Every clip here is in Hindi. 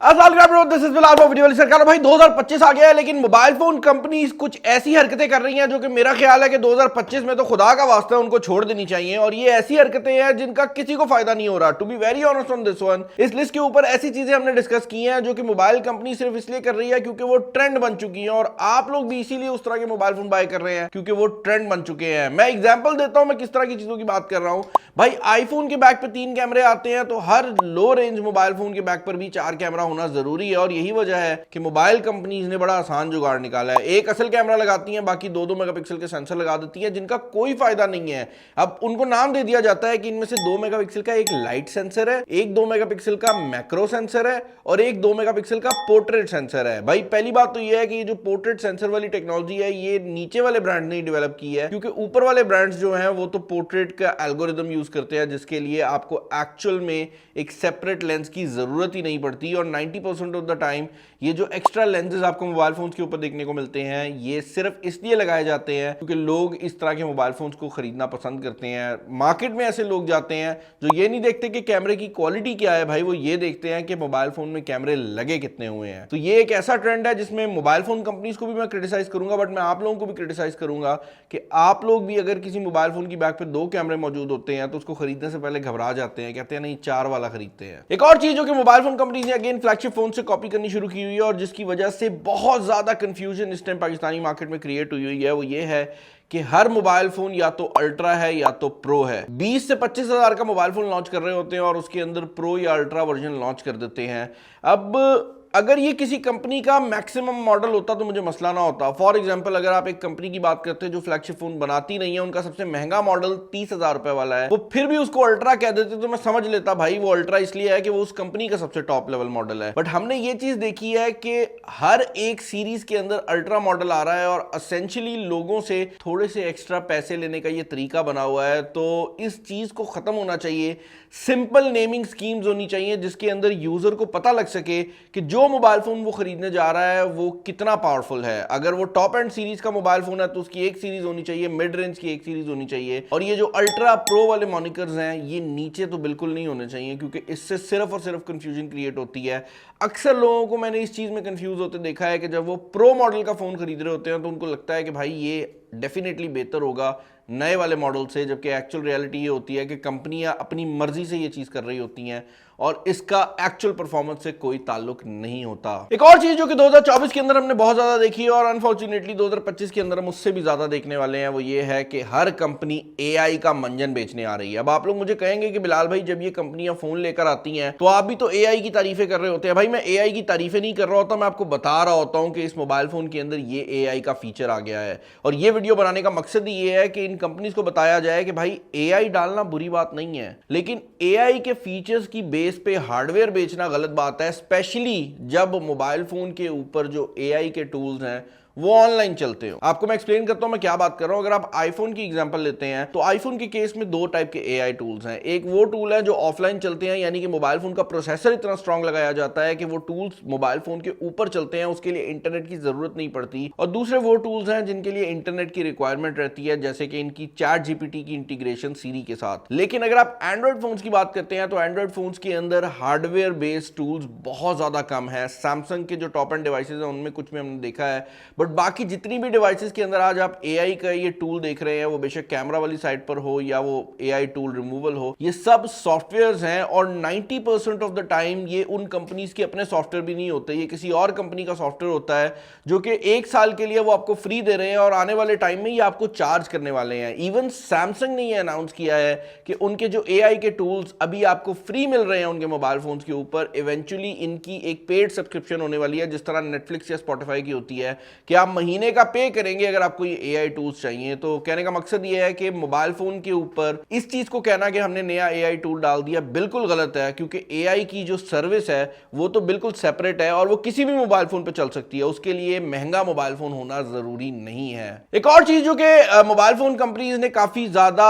सरकार भाई 2025 आ गया है, लेकिन मोबाइल फोन कंपनी कुछ ऐसी हरकतें कर रही हैं जो कि मेरा ख्याल है कि 2025 में तो खुदा का वास्ता है उनको छोड़ देनी चाहिए। और ये ऐसी हरकतें हैं जिनका किसी को फायदा नहीं हो रहा। To be very honest on this one, इस लिस्ट के ऊपर ऐसी चीजें हमने डिस्कस की हैं जो कि मोबाइल कंपनी सिर्फ इसलिए कर रही है क्योंकि वो ट्रेंड बन चुकी है, और आप लोग भी इसीलिए उस तरह के मोबाइल फोन बाय कर रहे हैं क्योंकि वो ट्रेंड बन चुके हैं। मैं एग्जाम्पल देता हूं मैं किस तरह की चीजों की बात कर रहा हूं। भाई आईफोन के बैक पे 3 कैमरे आते हैं, तो हर लो रेंज मोबाइल फोन के बैक पर भी 4 कैमरा होना जरूरी है। और यही वजह है कि मोबाइल कंपनीज ने बड़ा आसान जुगाड़ निकाला है। एक असल कैमरा लगाती हैं, बाकी 2-2 मेगापिक्सल के सेंसर लगा देती हैं जिनका कोई फायदा नहीं है। अब उनको नाम दे दिया जाता है कि इनमें से 2 मेगापिक्सल का एक लाइट सेंसर है, एक 2 मेगापिक्सल का मैक्रो सेंसर है और एक 2 मेगापिक्सल का पोर्ट्रेट सेंसर है। भाई पहली बात तो यह है कि ये जो पोर्ट्रेट सेंसर वाली टेक्नोलॉजी है ये नीचे वाले ब्रांड ने डेवलप की है, क्योंकि ऊपर वाले ब्रांड्स जो हैं वो तो पोर्ट्रेट का एल्गोरिदम यूज करते हैं जिसके लिए आपको एक्चुअल में एक सेपरेट लेंस की जरूरत ही नहीं पड़ती। और 90% ऑफ द टाइम ये जो एक्स्ट्रा लेंसेज आपको मोबाइल फोन्स के ऊपर देखने को मिलते हैं ये सिर्फ इसलिए लगाए जाते हैं क्योंकि लोग इस तरह के मोबाइल फोन्स को खरीदना पसंद करते हैं। मार्केट में ऐसे लोग जाते हैं जो ये नहीं देखते कि कैमरे की क्वालिटी क्या है, भाई वो ये देखते हैं कि मोबाइल फोन में कैमरे लगे कितने हुए हैं। तो ये एक ऐसा ट्रेंड है जिसमें मोबाइल फोन कंपनीज को भी मैं क्रिटिसाइज करूंगा, बट मैं आप लोगों को भी क्रिटिसाइज करूंगा कि आप लोग भी अगर किसी मोबाइल फोन की बैक पे 2 कैमरे मौजूद होते हैं तो उसको खरीदने से पहले घबरा जाते हैं, कहते हैं नहीं 4 वाला खरीदते हैं। एक और चीज जो कि मोबाइल फोन कंपनीज ने अगेन फ्लैगशिप फोन से कॉपी करनी शुरू की हुई है और जिसकी वजह से बहुत ज्यादा कंफ्यूजन इस टाइम पाकिस्तानी मार्केट में क्रिएट हुई है, वो ये है कि हर मोबाइल फोन या तो अल्ट्रा है या तो प्रो है। 20 से 25 हजार का मोबाइल फोन लॉन्च कर रहे होते हैं और उसके अंदर प्रो या अल्ट्रा वर्जन लॉन्च कर देते हैं। अब अगर ये किसी कंपनी का मैक्सिमम मॉडल होता तो मुझे मसला ना होता। फॉर एग्जांपल अगर आप एक कंपनी की बात करते हैं जो फ्लैगशिप फोन बनाती नहीं है, उनका सबसे महंगा मॉडल 30,000 रुपए वाला है, वो फिर भी उसको अल्ट्रा कह देते तो मैं समझ लेता भाई वो अल्ट्रा इसलिए है कि वो उस कंपनी का सबसे टॉप लेवल मॉडल है। बट हमने ये चीज देखी है कि हर एक सीरीज के अंदर अल्ट्रा मॉडल आ रहा है और असेंशियली लोगों से थोड़े से एक्स्ट्रा पैसे लेने का ये तरीका बना हुआ है। तो इस चीज को खत्म होना चाहिए। सिंपल नेमिंग स्कीम्स होनी चाहिए जिसके अंदर यूजर को पता लग सके कि जो मोबाइल फोन वो खरीदने जा रहा है वो कितना पावरफुल है। अगर वो टॉप एंड सीरीज का मोबाइल फोन है तो उसकी एक सीरीज होनी चाहिए, मिड रेंज की एक सीरीज होनी चाहिए, और ये जो अल्ट्रा प्रो वाले मॉनिकर्स हैं ये नीचे तो बिल्कुल नहीं होने चाहिए क्योंकि इससे सिर्फ और सिर्फ कंफ्यूजन क्रिएट होती है। अक्सर लोगों को मैंने इस चीज में कंफ्यूज होते देखा है कि जब वो प्रो मॉडल का फोन खरीद रहे होते हैं तो उनको लगता है कि भाई ये डेफिनेटली बेहतर होगा नए वाले मॉडल से, जबकि एक्चुअल रियलिटी ये होती है कि कंपनियां अपनी मर्जी से ये चीज कर रही होती हैं और इसका एक्चुअल परफॉर्मेंस से कोई ताल्लुक नहीं होता। एक और चीज जो कि 2024 के अंदर हमने बहुत ज्यादा देखी है और अनफॉर्चुनेटली 2025 के अंदर हम उससे भी ज्यादा देखने वाले हैं, वो ये है कि हर कंपनी एआई का मंजन बेचने आ रही है। अब आप लोग मुझे कहेंगे कि बिलाल भाई जब ये कंपनियां फोन लेकर आती हैं तो आप भी तो एआई की तारीफें कर रहे होते हैं। भाई मैं एआई की तारीफें नहीं कर रहा होता, मैं आपको बता रहा होता हूं कि इस मोबाइल फोन के अंदर ये एआई का फीचर आ गया है। और ये वीडियो बनाने का मकसद ये है कि इन कंपनीज को बताया जाए कि भाई एआई डालना बुरी बात नहीं है, लेकिन एआई के फीचर्स की बेस पे हार्डवेयर बेचना गलत बात है, स्पेशली जब मोबाइल फोन के ऊपर जो एआई के टूल्स हैं वो ऑनलाइन चलते हो। आपको मैं एक्सप्लेन करता हूं मैं क्या बात कर रहा हूं। अगर आप आईफोन की एग्जांपल लेते हैं तो आईफोन के केस में 2 टाइप के एआई टूल्स हैं। एक वो टूल है जो ऑफलाइन चलते हैं, यानी कि मोबाइल फोन का प्रोसेसर इतना स्ट्रांग लगाया जाता है कि वो टूल्स मोबाइल फोन के ऊपर चलते हैं, उसके लिए इंटरनेट की जरूरत नहीं पड़ती। और दूसरे वो टूल्स हैं जिनके लिए इंटरनेट की रिक्वायरमेंट रहती है, जैसे कि इनकी चैट जीपीटी की इंटीग्रेशन सीरी के साथ। लेकिन अगर आप एंड्रॉइड फोन्स की बात करते हैं तो एंड्रॉइड फोन्स के अंदर हार्डवेयर बेस्ड टूल्स बहुत ज्यादा कम है। सैमसंग के जो टॉप एंड डिवाइसेज हैं उनमें कुछ में हमने देखा है, बट बाकी जितनी डिवाइसेस के अंदर आज आप एआई का ये टूल देख रहे हैं, वो बेशक कैमरा वाली साइड पर हो या वो एआई टूल रिमूवल हो, ये सब सॉफ्टवेयर्स हैं। और 90% ऑफ द टाइम ये उन कंपनीज के अपने सॉफ्टवेयर भी नहीं होते, ये किसी और कंपनी का सॉफ्टवेयर होता है जो कि 1 साल के लिए वो आपको फ्री दे रहे हैं और आने वाले टाइम में ये आपको चार्ज करने वाले हैं। इवन सैमसंग ने ये अनाउंस किया है कि उनके जो एआई के टूल्स अभी आपको फ्री मिल रहे हैं उनके मोबाइल फोन्स के ऊपर, इवेंचुअली इनकी एक पेड सब्सक्रिप्शन होने वाली है, जिस तरह नेटफ्लिक्स या स्पॉटिफाई की होती है कि आप महीने का पे करेंगे अगर आपको ये एआई टूल्स चाहिए। तो कहने का मकसद ये है कि मोबाइल फोन के ऊपर इस चीज को कहना कि हमने नया एआई टूल डाल दिया बिल्कुल गलत है, क्योंकि एआई की जो सर्विस है वो तो बिल्कुल सेपरेट है और वो किसी भी मोबाइल फोन पे चल सकती है, उसके लिए महंगा मोबाइल फोन होना जरूरी नहीं है। एक और चीज जो कि मोबाइल फोन कंपनीज ने काफी ज्यादा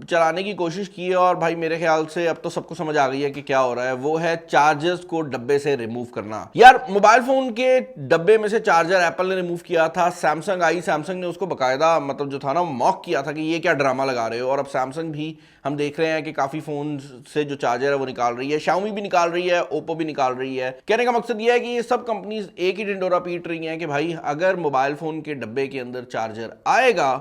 चलाने की कोशिश की है और भाई मेरे ख्याल से अब तो सबको समझ आ गई है कि क्या हो रहा है, वो है चार्जर्स को डब्बे से रिमूव करना। यार मोबाइल फोन के डब्बे में से चार्जर एप्पल ने रिमूव किया था, सैमसंग ने उसको बकायदा मतलब जो था ना मॉक किया था कि ये क्या ड्रामा लगा रहे हो, और अब सैमसंग भी हम देख रहे हैं कि काफी फोन से जो चार्जर है वो निकाल रही है, शाओमी भी निकाल रही है, ओप्पो भी निकाल रही है। कहने का मकसद ये है कि ये सब कंपनीज एक ही ढिंडोरा पीट रही हैं कि भाई अगर मोबाइल फोन के डब्बे के अंदर चार्जर आएगा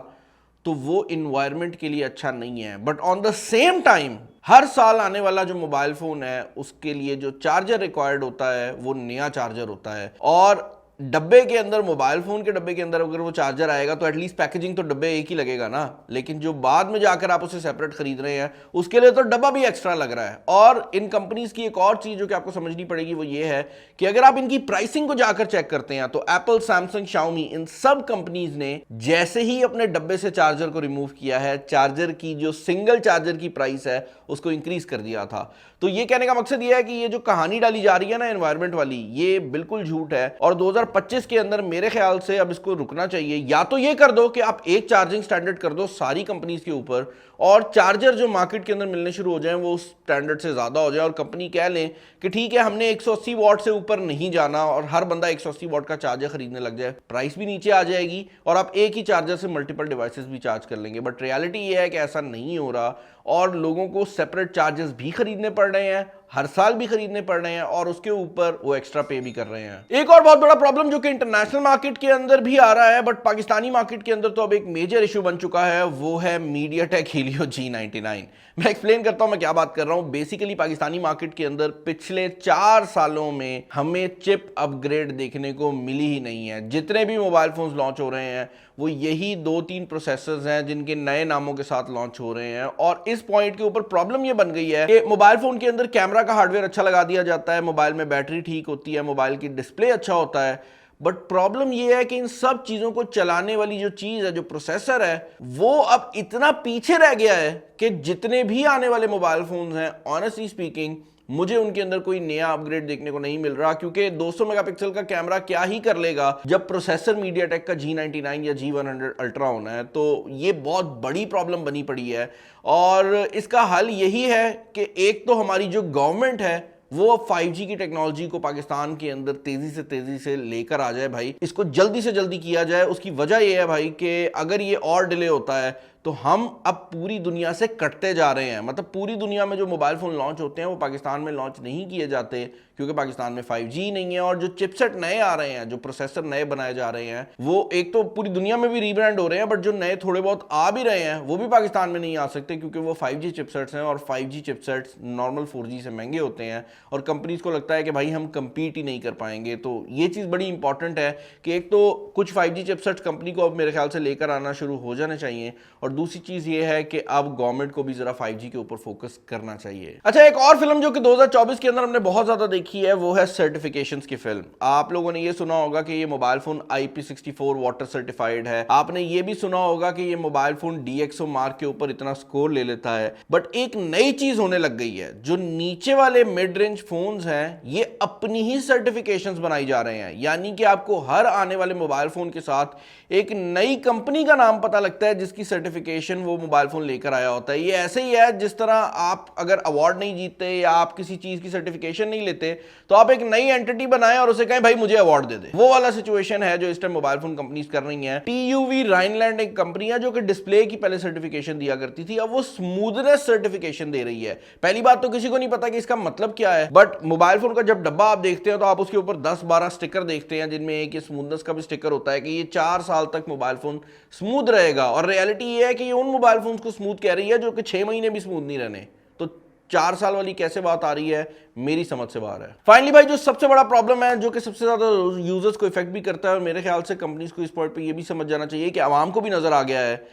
तो वो इन्वायरमेंट के लिए अच्छा नहीं है। But on the same time हर साल आने वाला जो मोबाइल फोन है उसके लिए जो चार्जर रिक्वायर्ड होता है वो नया चार्जर होता है, और डब्बे के अंदर, मोबाइल फोन के डब्बे के अंदर अगर वो चार्जर आएगा तो एटलीस्ट पैकेजिंग तो डब्बे एक ही लगेगा ना, लेकिन जो बाद में जाकर आप उसे सेपरेट खरीद रहे हैं उसके लिए तो डब्बा भी एक्स्ट्रा लग रहा है। और इन कंपनीज की एक और चीज जो कि आपको समझनी पड़ेगी वो ये है कि अगर आप इनकी प्राइसिंग को जाकर चेक करते हैं तो एप्पल, सैमसंग, शाओमी, इन सब कंपनीज ने जैसे ही अपने डब्बे से चार्जर को रिमूव किया है, चार्जर की जो सिंगल चार्जर की प्राइस है उसको इंक्रीज कर दिया था। तो ये कहने का मकसद ये है कि ये जो कहानी डाली जा रही है ना एनवायरनमेंट वाली, ये बिल्कुल झूठ है, और 2025 के अंदर मेरे ख्याल से अब इसको रुकना चाहिए। या तो ये कर दो कि आप एक चार्जिंग स्टैंडर्ड कर दो सारी कंपनीज के ऊपर, और चार्जर जो मार्केट के अंदर मिलने शुरू हो जाएं वो उस स्टैंडर्ड से ज्यादा हो जाए, और कंपनी कह लें कि ठीक है हमने 180 वॉट से ऊपर नहीं जाना, और हर बंदा 180 वॉट का चार्जर खरीदने लग जाए, प्राइस भी नीचे आ जाएगी और आप एक ही चार्जर से मल्टीपल डिवाइसेस भी चार्ज कर लेंगे। बट रियलिटी ये है कि ऐसा नहीं हो रहा, और लोगों को सेपरेट चार्जर्स भी खरीदने पड़ रहे हैं, हर साल भी खरीदने पड़ रहे हैं, और उसके ऊपर वो एक्स्ट्रा पे भी कर रहे हैं। एक और बहुत बड़ा प्रॉब्लम जो कि इंटरनेशनल मार्केट के अंदर भी आ रहा है बट पाकिस्तानी मार्केट के अंदर तो अब एक मेजर इशू बन चुका है, वो है मीडियाटेक हीलियो G99। मैं एक्सप्लेन करता हूं मैं क्या बात कर रहा हूं। बेसिकली पाकिस्तानी मार्केट के अंदर पिछले 4 सालों में हमें चिप अपग्रेड देखने को मिली ही नहीं है। जितने भी मोबाइल फोन्स लॉन्च हो रहे हैं वो यही 2-3 प्रोसेसर्स हैं जिनके नए नामों के साथ लॉन्च हो रहे हैं, और इस पॉइंट के ऊपर प्रॉब्लम ये बन गई है कि मोबाइल फोन के अंदर कैमरा का हार्डवेयर अच्छा लगा दिया जाता है, मोबाइल में बैटरी ठीक होती है, मोबाइल की डिस्प्ले अच्छा होता है, बट प्रॉब्लम यह है कि इन सब चीजों को चलाने वाली जो चीज है, जो प्रोसेसर है, वो अब इतना पीछे रह गया है कि जितने भी आने वाले मोबाइल फोन्स हैं ऑनेस्टली स्पीकिंग मुझे उनके अंदर कोई नया अपग्रेड देखने को नहीं मिल रहा, क्योंकि 200 मेगापिक्सल का कैमरा क्या ही कर लेगा जब प्रोसेसर मीडियाटेक का G99 या G100 अल्ट्रा होना है। तो ये बहुत बड़ी प्रॉब्लम बनी पड़ी है, और इसका हल यही है कि एक तो हमारी जो गवर्नमेंट है वो 5G की टेक्नोलॉजी को पाकिस्तान के अंदर तेजी से लेकर आ जाए भाई, इसको जल्दी से जल्दी किया जाए। उसकी वजह यह है भाई कि अगर ये और डिले होता है तो हम अब पूरी दुनिया से कटते जा रहे हैं। मतलब पूरी दुनिया में जो मोबाइल फोन लॉन्च होते हैं वो पाकिस्तान में लॉन्च नहीं किए जाते क्योंकि पाकिस्तान में 5G नहीं है, और जो चिपसेट नए आ रहे हैं, जो प्रोसेसर नए बनाए जा रहे हैं, वो एक तो पूरी दुनिया में भी रीब्रांड हो रहे हैं, बट जो नए थोड़े बहुत आ भी रहे हैं वो भी पाकिस्तान में नहीं आ सकते क्योंकि वो 5G चिपसेट्स हैं, और 5G चिपसेट्स नॉर्मल 4G से महंगे होते हैं, और कंपनीज को लगता है कि भाई हम कंपीट ही नहीं कर पाएंगे। तो ये चीज़ बड़ी इंपॉर्टेंट है कि एक तो कुछ 5G चिपसेट्स कंपनी को अब मेरे ख्याल से लेकर आना शुरू हो जाने चाहिए, और दूसरी चीज़ ये है कि अब गवर्नमेंट को भी जरा 5G के ऊपर फोकस करना चाहिए। अच्छा, एक और फिल्म जो कि 2024 के अंदर हमने बहुत ज़्यादा देखी है वो है सर्टिफिकेशंस की फिल्म। आप लोगों ने ये सुना होगा कि ये mobile phone IP64 water certified है, आपने ये भी सुना होगा कि ये मोबाइल फोन DxO मार्क के ऊपर इतना स्कोर ले लेता है। बट एक नई चीज होने लग गई है, जो नीचे वाले मिड रेंज फोन्स हैं ये अपनी ही सर्टिफिकेशंस बनाई जा रहे हैं, यानी कि आपको हर आने वाले मोबाइल फोन के साथ एक नई कंपनी का नाम पता लगता है जिसकी सर्टिफिकेशन वो मोबाइल फोन लेकर आया होता है। ये ऐसे ही है जिस तरह आप अगर अवार्ड नहीं जीतते या आप किसी चीज की सर्टिफिकेशन नहीं लेते तो आप एक नई एंटिटी बनाएं और उसे कहें भाई मुझे अवार्ड दे दे। वो वाला सिचुएशन है जो इस टाइम मोबाइल फोन कंपनीज कर रही हैं। TUV राइनलैंड एक कंपनी है जो कि डिस्प्ले की पहले सर्टिफिकेशन दिया करती थी, अब वो स्मूथनेस सर्टिफिकेशन दे रही है। पहली बात तो किसी को नहीं पता कि इसका मतलब क्या है, बट मोबाइल फोन का जब डब्बा आप देखते हैं तो आप उसके ऊपर 10-12 स्टिकर देखते हैं जिनमें एक स्मूथनेस का भी स्टिकर होता है कि ये 4 साल तक मोबाइल फोन स्मूथ रहेगा, और रियलिटी ये है कि ये उन मोबाइल फोन को स्मूथ कह रही है जो कि 6 महीने भी स्मूथ नहीं रहने। तो 4 साल वाली कैसे बात आ रही है, मेरी समझ से बाहर है। फाइनली भाई जो सबसे बड़ा प्रॉब्लम है जो कि सबसे ज्यादा यूजर्स को इफेक्ट भी करता है, और मेरे ख्याल से कंपनीज को इस पॉइंट पे ये भी समझ जाना चाहिए कि आवाम को भी नजर आ गया है,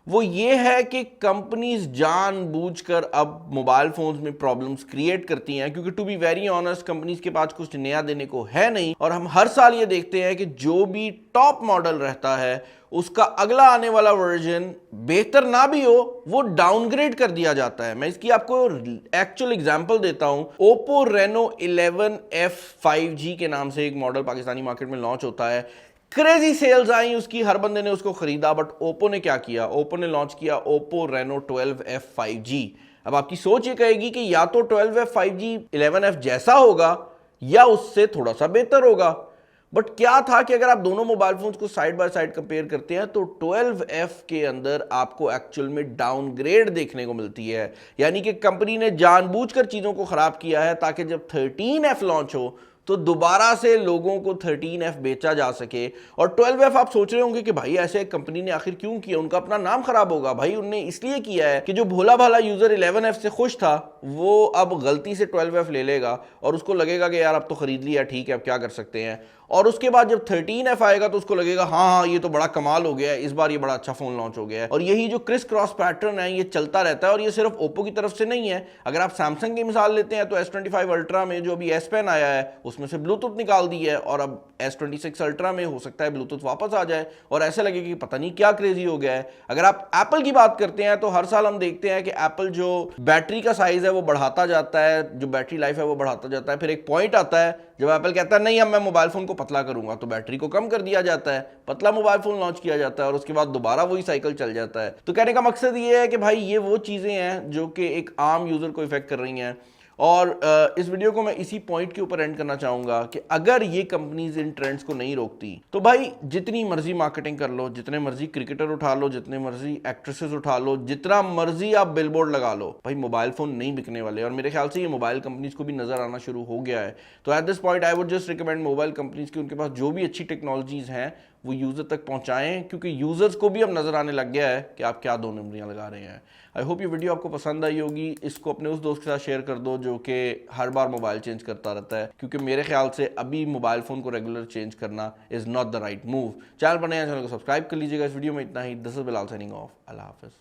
वो ये है कि कंपनीज जानबूझकर अब मोबाइल फोन्स में प्रॉब्लम्स क्रिएट करती हैं, क्योंकि to be very honest companies के पास कुछ नया देने को है नहीं, और हम हर साल ये देखते हैं कि जो भी टॉप मॉडल रहता है उसका अगला आने वाला वर्जन बेहतर ना भी हो वो डाउनग्रेड कर दिया जाता है। मैं इसकी आपको एक्चुअल एग्जांपल देता हूं। Oppo Reno 11F 5G के नाम से एक मॉडल पाकिस्तानी मार्केट में लॉन्च होता है। क्रेजी सेल्स आई उसकी, हर बंदे ने उसको खरीदा। बट ओप्पो ने क्या किया, ओप्पो ने लॉन्च किया ओप्पो रेनो 12F 5G। अब आपकी सोच ये कहेगी कि या तो 12F 5G 11F जैसा होगा या उससे थोड़ा सा बेहतर होगा। बट क्या था कि अगर आप दोनों मोबाइल फोन्स को साइड बाय साइड कंपेयर करते हैं तो 12F के अंदर आपको एक्चुअल में डाउनग्रेड देखने को मिलती है। यानी कि कंपनी ने जानबूझकर चीजों को खराब किया है ताकि जब 13F लॉन्च हो तो दोबारा से लोगों को 13F बेचा जा सके। और 12F आप सोच रहे होंगे कि भाई ऐसे कंपनी ने आखिर क्यों किया, उनका अपना नाम खराब होगा। भाई उनने इसलिए किया है कि जो भोला भाला यूजर 11F से खुश था वो अब गलती से 12F ले लेगा और उसको लगेगा कि यार अब तो खरीद लिया, ठीक है अब क्या कर सकते हैं। और उसके बाद जब 13F आएगा तो उसको लगेगा हाँ ये तो बड़ा कमाल हो गया है, इस बार ये बड़ा अच्छा फोन लॉन्च हो गया है। और यही जो क्रिस क्रॉस पैटर्न है ये चलता रहता है। और ये सिर्फ ओप्पो की तरफ से नहीं है, अगर आप सैमसंग की मिसाल लेते हैं तो S25 अल्ट्रा में जो अभी S Pen आया है उसमें से ब्लूटूथ निकाल दी है और अब S26 अल्ट्रा में हो सकता है ब्लूटूथ वापस आ जाए और ऐसे लगे कि पता नहीं क्या क्रेजी हो गया है। अगर आप एप्पल की बात करते हैं तो हर साल हम देखते हैं कि एप्पल जो बैटरी का साइज है वो बढ़ाता जाता है, जो बैटरी लाइफ है वो बढ़ाता जाता है। फिर एक पॉइंट आता है जब एप्पल कहता है नहीं अब मैं मोबाइल फोन को पतला करूंगा, तो बैटरी को कम कर दिया जाता है, पतला मोबाइल फोन लॉन्च किया जाता है और उसके बाद दोबारा वही साइकिल चल जाता है। तो कहने का मकसद ये है कि भाई ये वो चीजें हैं जो कि एक आम यूजर को इफेक्ट कर रही हैं। और इस वीडियो को मैं इसी पॉइंट के ऊपर एंड करना चाहूंगा कि अगर ये कंपनीज इन ट्रेंड्स को नहीं रोकती तो भाई जितनी मर्जी मार्केटिंग कर लो, जितने मर्जी क्रिकेटर उठा लो, जितने मर्जी एक्ट्रेसेस उठा लो, जितना मर्जी आप बिलबोर्ड लगा लो, भाई मोबाइल फोन नहीं बिकने वाले। और मेरे ख्याल से ये मोबाइल कंपनीज को भी नजर आना शुरू हो गया है। तो at this point I would just recommend mobile companies की उनके पास जो भी अच्छी टेक्नोलॉजीज हैं वो यूजर तक पहुंचाएं, क्योंकि यूजर्स को भी अब नजर आने लग गया है कि आप क्या दो नंबरियां लगा रहे हैं। आई होप ये वीडियो आपको पसंद आई होगी। इसको अपने उस दोस्त के साथ शेयर कर दो जो कि हर बार मोबाइल चेंज करता रहता है, क्योंकि मेरे ख्याल से अभी मोबाइल फोन को रेगुलर चेंज करना is not the right move. Channel पर नया, चैनल को सब्सक्राइब कर लीजिएगा। इस वीडियो में इतना ही। This is Bilal signing off. अल्लाह हाफिज।